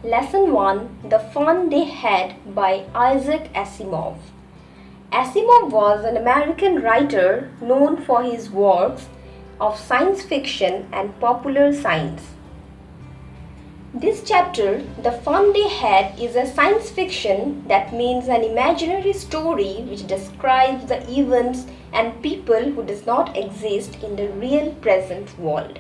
Lesson 1, The Fun They Had by Isaac Asimov. Asimov was an American writer known for his works of science fiction and popular science. This chapter, The Fun They Had, is a science fiction that means an imaginary story which describes the events and people who does not exist in the real present world.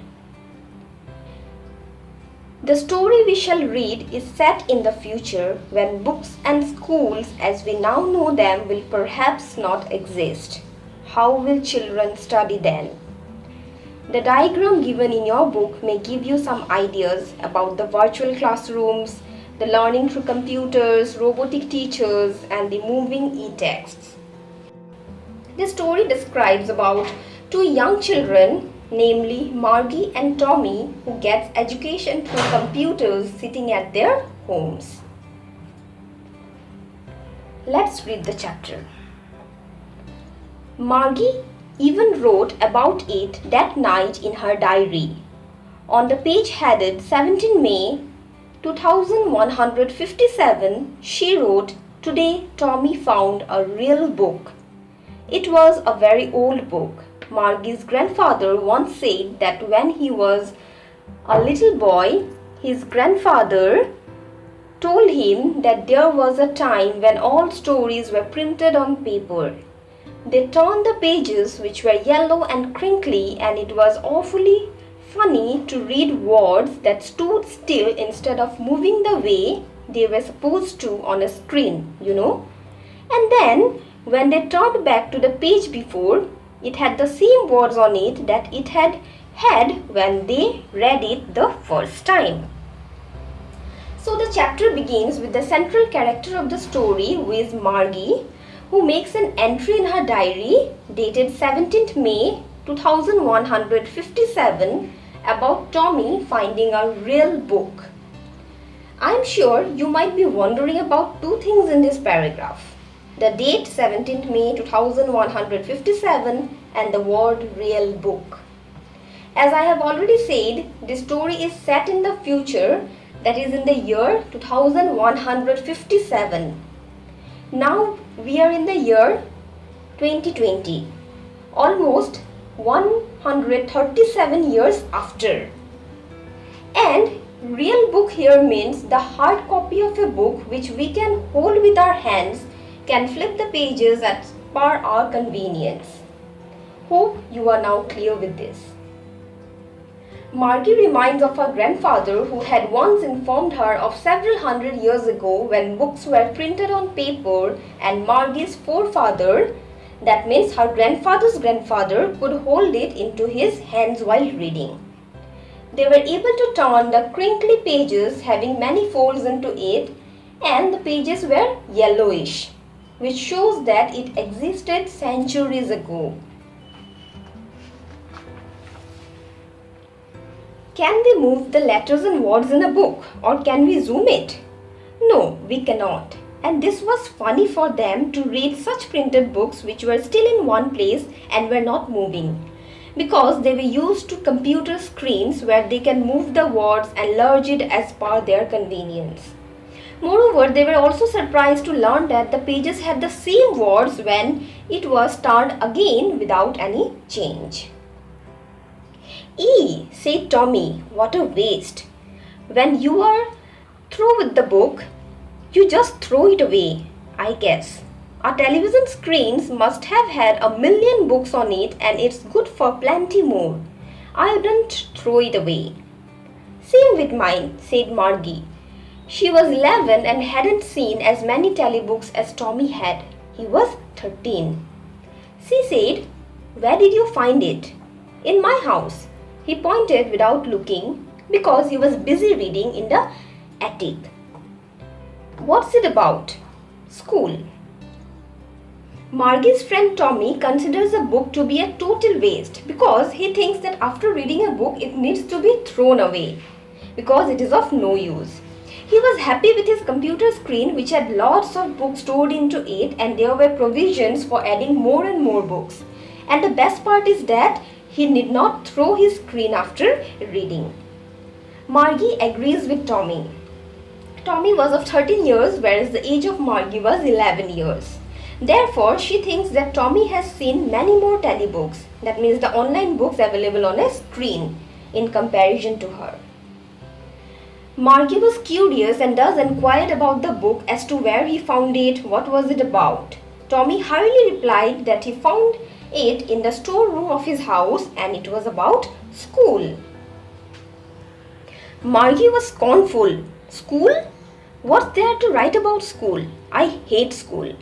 The story we shall read is set in the future when books and schools as we now know them will perhaps not exist. How will children study then? The diagram given in your book may give you some ideas about the virtual classrooms, the learning through computers, robotic teachers, and the moving e-texts. This story describes about two young children, namely Margie and Tommy, who gets education through computers sitting at their homes. Let's read the chapter. Margie even wrote about it that night in her diary. On the page headed 17 May 2157, she wrote, "Today Tommy found a real book." It was a very old book. Margie's grandfather once said that when he was a little boy, his grandfather told him that there was a time when all stories were printed on paper. They turned the pages, which were yellow and crinkly, and it was awfully funny to read words that stood still instead of moving the way they were supposed to on a screen, And then, when they turned back to the page before, it had the same words on it that it had when they read it the first time. So the chapter begins with the central character of the story, who is Margie, who makes an entry in her diary dated 17th May 2157 about Tommy finding a real book. I am sure you might be wondering about two things in this paragraph. The date 17th May 2157 and the word real book. As I have already said, this story is set in the future, that is in the year 2157. Now we are in the year 2020, almost 137 years after. And real book here means the hard copy of a book which we can hold with our hands, can flip the pages as per our convenience. Hope you are now clear with this. Margie reminds of her grandfather who had once informed her of several hundred years ago when books were printed on paper and Margie's forefather, that means her grandfather's grandfather, could hold it into his hands while reading. They were able to turn the crinkly pages having many folds into it, and the pages were yellowish, which shows that it existed centuries ago. Can we move the letters and words in a book, or can we zoom it? No, we cannot. And this was funny for them to read such printed books which were still in one place and were not moving, because they were used to computer screens where they can move the words and enlarge it as per their convenience. Moreover, they were also surprised to learn that the pages had the same words when it was turned again without any change. "Ee," said Tommy, "what a waste. When you are through with the book, you just throw it away, I guess. Our television screens must have had 1,000,000 books on it and it's good for plenty more. I wouldn't throw it away." "Same with mine," said Margie. She was 11 and hadn't seen as many telebooks as Tommy had. He was 13. She said, "Where did you find it?" "In my house." He pointed without looking because he was busy reading in the attic. "What's it about?" "School." Margie's friend Tommy considers a book to be a total waste because he thinks that after reading a book it needs to be thrown away because it is of no use. He was happy with his computer screen which had lots of books stored into it, and there were provisions for adding more and more books. And the best part is that he need not throw his screen after reading. Margie agrees with Tommy. Tommy was of 13 years, whereas the age of Margie was 11 years. Therefore, she thinks that Tommy has seen many more telebooks, that means the online books available on a screen, in comparison to her. Margie was curious and thus inquired about the book as to where he found it, what was it about. Tommy hurriedly replied that he found it in the storeroom of his house and it was about school. Margie was scornful. School? What's there to write about school? I hate school.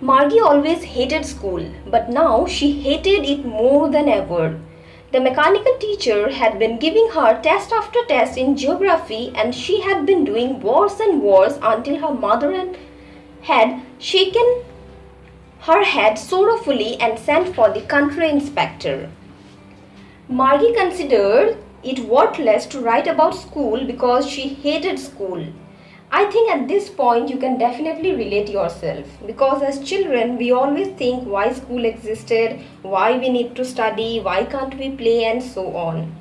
Margie always hated school, but now she hated it more than ever. The mechanical teacher had been giving her test after test in geography and she had been doing worse and worse until her mother had shaken her head sorrowfully and sent for the country inspector. Margie considered it worthless to write about school because she hated school. I think at this point you can definitely relate yourself, because as children we always think why school existed, why we need to study, why can't we play, and so on.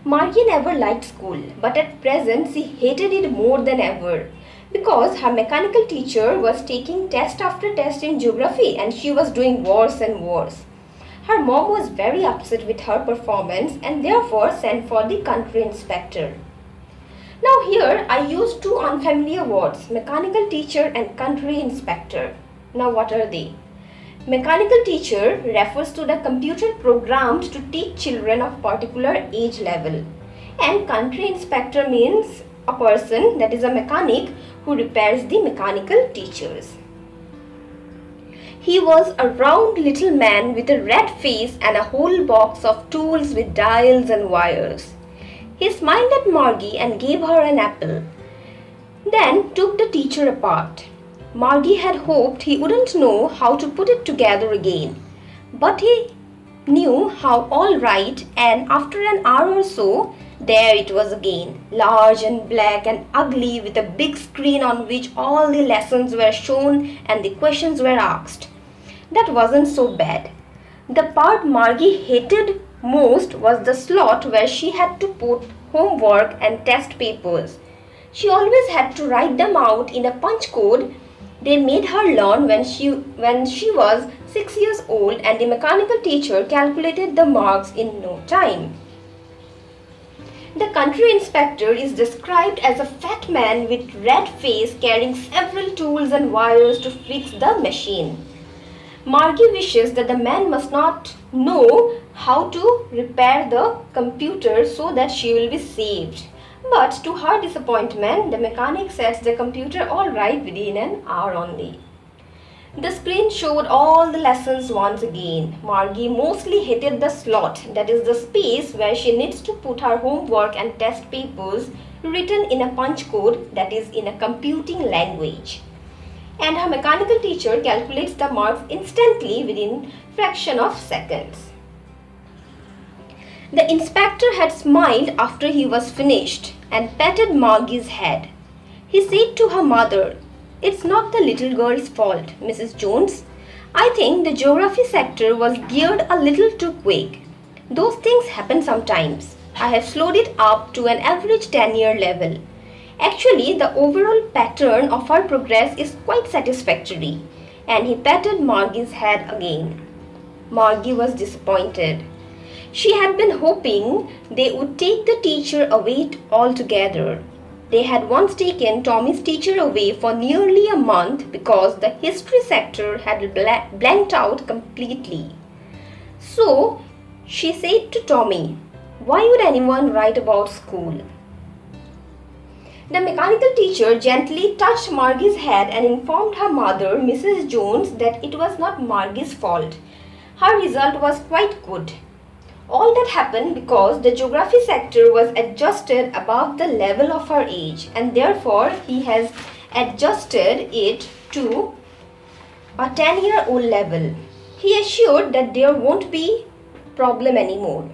Margie never liked school, but at present she hated it more than ever because her mechanical teacher was taking test after test in geography and she was doing worse and worse. Her mom was very upset with her performance and therefore sent for the country inspector. Now here I use two unfamiliar words, mechanical teacher and country inspector. Now what are they? Mechanical teacher refers to the computer programmed to teach children of particular age level. And country inspector means a person, that is a mechanic, who repairs the mechanical teachers. He was a round little man with a red face and a whole box of tools with dials and wires. He smiled at Margie and gave her an apple, then took the teacher apart. Margie had hoped he wouldn't know how to put it together again, but he knew how all right, and after an hour or so, there it was again, large and black and ugly with a big screen on which all the lessons were shown and the questions were asked. That wasn't so bad. The part Margie hated most was the slot where she had to put homework and test papers. She always had to write them out in a punch code they made her learn when she was 6 years old, and the mechanical teacher calculated the marks in no time. The country inspector is described as a fat man with red face carrying several tools and wires to fix the machine. Margie wishes that the man must not know how to repair the computer so that she will be saved. But to her disappointment, the mechanic sets the computer all right within an hour only. The screen showed all the lessons once again. Margie mostly hated the slot, that is the space where she needs to put her homework and test papers written in a punch code, that is in a computing language. And her mechanical teacher calculates the marks instantly within fraction of seconds. The inspector had smiled after he was finished and patted Margie's head. He said to her mother, "It's not the little girl's fault, Mrs. Jones. I think the geography sector was geared a little too quick. Those things happen sometimes. I have slowed it up to an average 10-year level. Actually, the overall pattern of her progress is quite satisfactory." And he patted Margie's head again. Margie was disappointed. She had been hoping they would take the teacher away altogether. They had once taken Tommy's teacher away for nearly a month because the history sector had blanked out completely. So she said to Tommy, "Why would anyone write about school?" The mechanical teacher gently touched Margie's head and informed her mother, Mrs. Jones, that it was not Margie's fault. Her result was quite good. All that happened because the geography sector was adjusted above the level of her age, and therefore he has adjusted it to a 10-year-old level. He assured that there won't be problem anymore.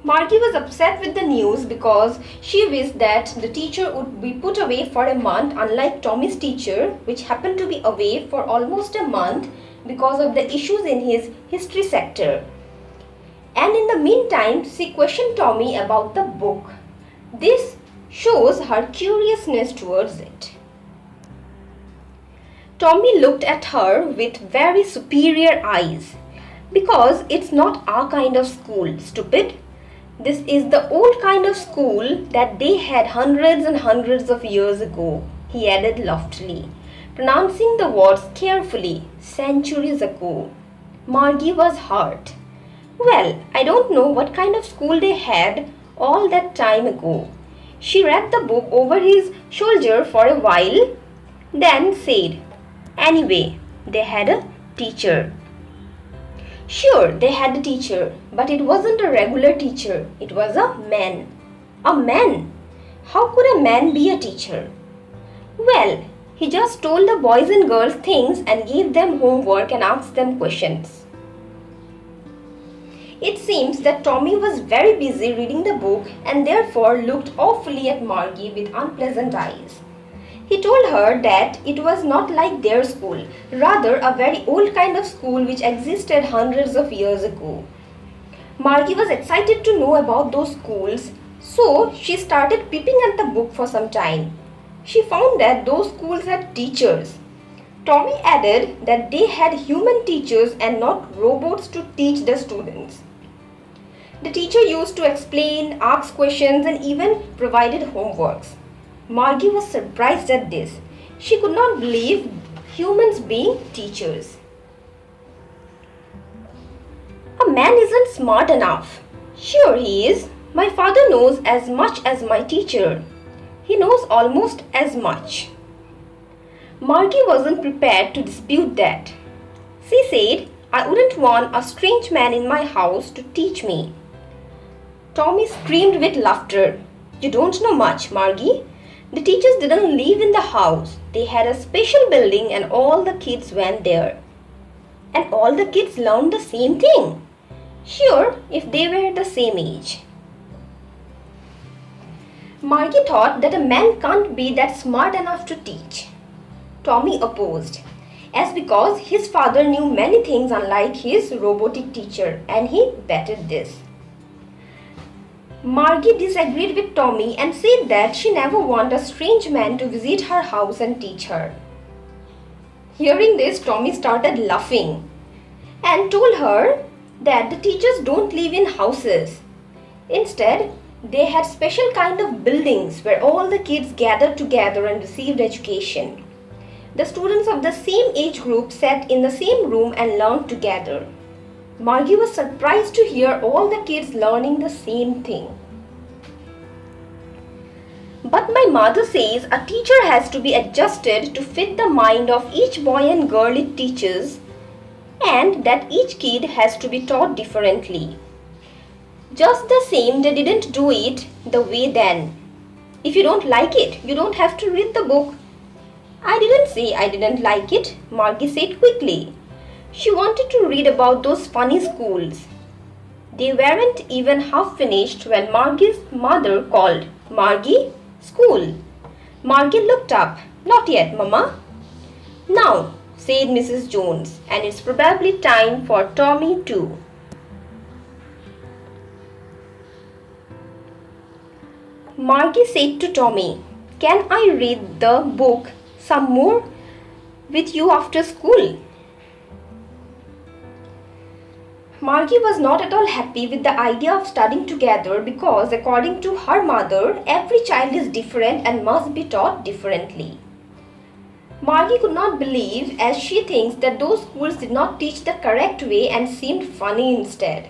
Margie was upset with the news because she wished that the teacher would be put away for a month, unlike Tommy's teacher, which happened to be away for almost a month because of the issues in his history sector. And in the meantime, she questioned Tommy about the book. This shows her curiousness towards it. Tommy looked at her with very superior eyes. Because it's not our kind of school, stupid. This is the old kind of school that they had hundreds and hundreds of years ago, he added loftily, pronouncing the words carefully, centuries ago. Margie was hurt. Well, I don't know what kind of school they had all that time ago. She read the book over his shoulder for a while, then said, anyway, they had a teacher. Sure, they had a teacher, but it wasn't a regular teacher. It was a man. A man? How could a man be a teacher? Well, he just told the boys and girls things and gave them homework and asked them questions. It seems that Tommy was very busy reading the book and therefore looked awfully at Margie with unpleasant eyes. He told her that it was not like their school, rather a very old kind of school which existed hundreds of years ago. Margie was excited to know about those schools, so she started peeping at the book for some time. She found that those schools had teachers. Tommy added that they had human teachers and not robots to teach the students. The teacher used to explain, ask questions and even provided homeworks. Margie was surprised at this. She could not believe humans being teachers. A man isn't smart enough. Sure he is. My father knows as much as my teacher. He knows almost as much. Margie wasn't prepared to dispute that. She said, I wouldn't want a strange man in my house to teach me. Tommy screamed with laughter. You don't know much, Margie. The teachers didn't live in the house. They had a special building and all the kids went there. And all the kids learned the same thing. Sure, if they were the same age. Margie thought that a man can't be that smart enough to teach. Tommy opposed, as because his father knew many things unlike his robotic teacher, and he betted this. Margie disagreed with Tommy and said that she never wanted a strange man to visit her house and teach her. Hearing this, Tommy started laughing and told her that the teachers don't live in houses. Instead, they had special kind of buildings where all the kids gathered together and received education. The students of the same age group sat in the same room and learned together. Margie was surprised to hear all the kids learning the same thing. But my mother says a teacher has to be adjusted to fit the mind of each boy and girl it teaches, and that each kid has to be taught differently. Just the same, they didn't do it the way then. If you don't like it, you don't have to read the book. I didn't say I didn't like it, Margie said quickly. She wanted to read about those funny schools. They weren't even half finished when Margie's mother called, Margie, school. Margie looked up. Not yet, Mama. Now, said Mrs. Jones, and it's probably time for Tommy too. Margie said to Tommy, can I read the book some more with you after school? Margie was not at all happy with the idea of studying together because, according to her mother, every child is different and must be taught differently. Margie could not believe, as she thinks, that those schools did not teach the correct way and seemed funny instead.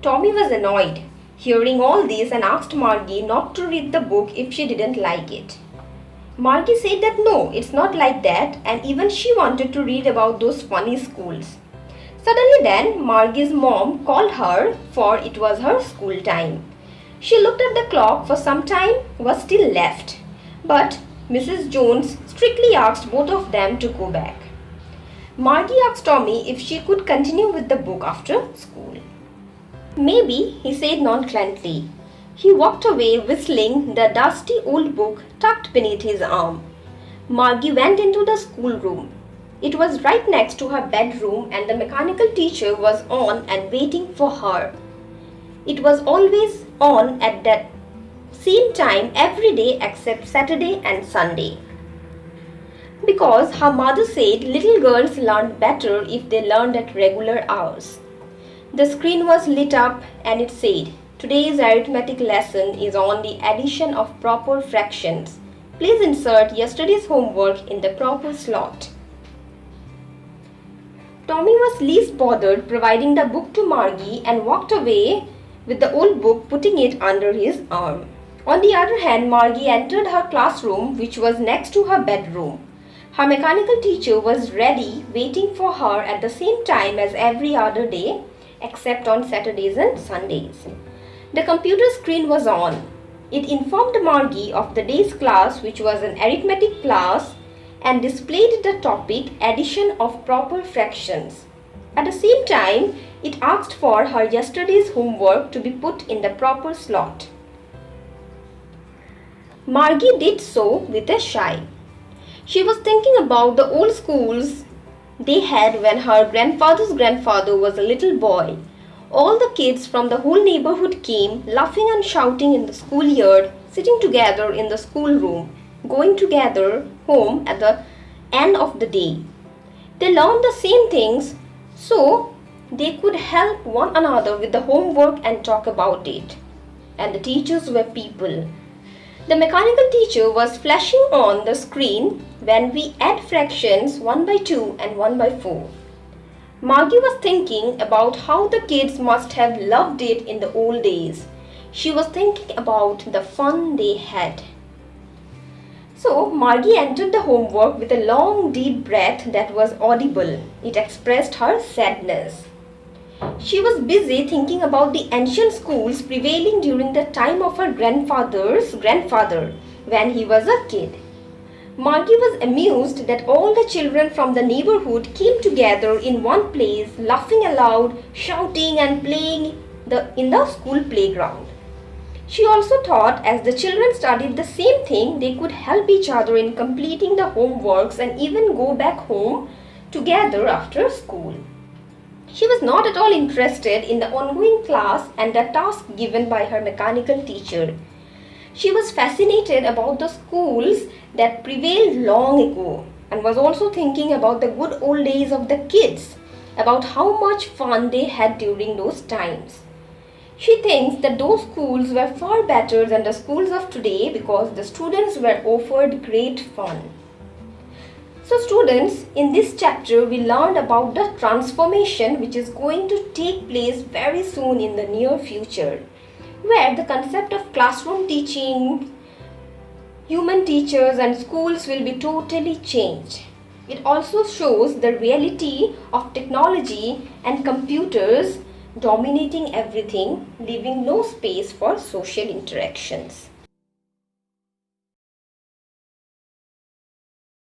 Tommy was annoyed hearing all this and asked Margie not to read the book if she didn't like it. Margie said that no, it's not like that, and even she wanted to read about those funny schools. Suddenly then, Margie's mom called her, for it was her school time. She looked at the clock for some time, was still left. But Mrs. Jones strictly asked both of them to go back. Margie asked Tommy if she could continue with the book after school. Maybe, he said nonchalantly. He walked away whistling, the dusty old book tucked beneath his arm. Margie went into the schoolroom. It was right next to her bedroom and the mechanical teacher was on and waiting for her. It was always on at that Same time every day except Saturday and Sunday. Because her mother said little girls learned better if they learned at regular hours. The screen was lit up and it said, "Today's arithmetic lesson is on the addition of proper fractions. Please insert yesterday's homework in the proper slot." Tommy was least bothered providing the book to Margie and walked away with the old book, putting it under his arm. On the other hand, Margie entered her classroom, which was next to her bedroom. Her mechanical teacher was ready, waiting for her at the same time as every other day, except on Saturdays and Sundays. The computer screen was on. It informed Margie of the day's class, which was an arithmetic class, and displayed the topic addition of proper fractions. At the same time, it asked for her yesterday's homework to be put in the proper slot. Margie did so with a sigh. She was thinking about the old schools they had when her grandfather's grandfather was a little boy. All the kids from the whole neighborhood came, laughing and shouting in the schoolyard, sitting together in the schoolroom, going together home at the end of the day. They learned the same things so they could help one another with the homework and talk about it. And the teachers were people. The mechanical teacher was flashing on the screen when we add fractions 1 by 2 and 1 by 4. Margie was thinking about how the kids must have loved it in the old days. She was thinking about the fun they had. So Margie entered the homework with a long deep breath that was audible. It expressed her sadness. She was busy thinking about the ancient schools prevailing during the time of her grandfather's grandfather when he was a kid. Margie was amused that all the children from the neighborhood came together in one place, laughing aloud, shouting and playing in the school playground. She also thought as the children studied the same thing, they could help each other in completing the homeworks and even go back home together after school. She was not at all interested in the ongoing class and the task given by her mechanical teacher. She was fascinated about the schools that prevailed long ago and was also thinking about the good old days of the kids, about how much fun they had during those times. She thinks that those schools were far better than the schools of today because the students were offered great fun. So students, in this chapter we learned about the transformation which is going to take place very soon in the near future, where the concept of classroom teaching, human teachers and schools will be totally changed. It also shows the reality of technology and computers dominating everything, leaving no space for social interactions.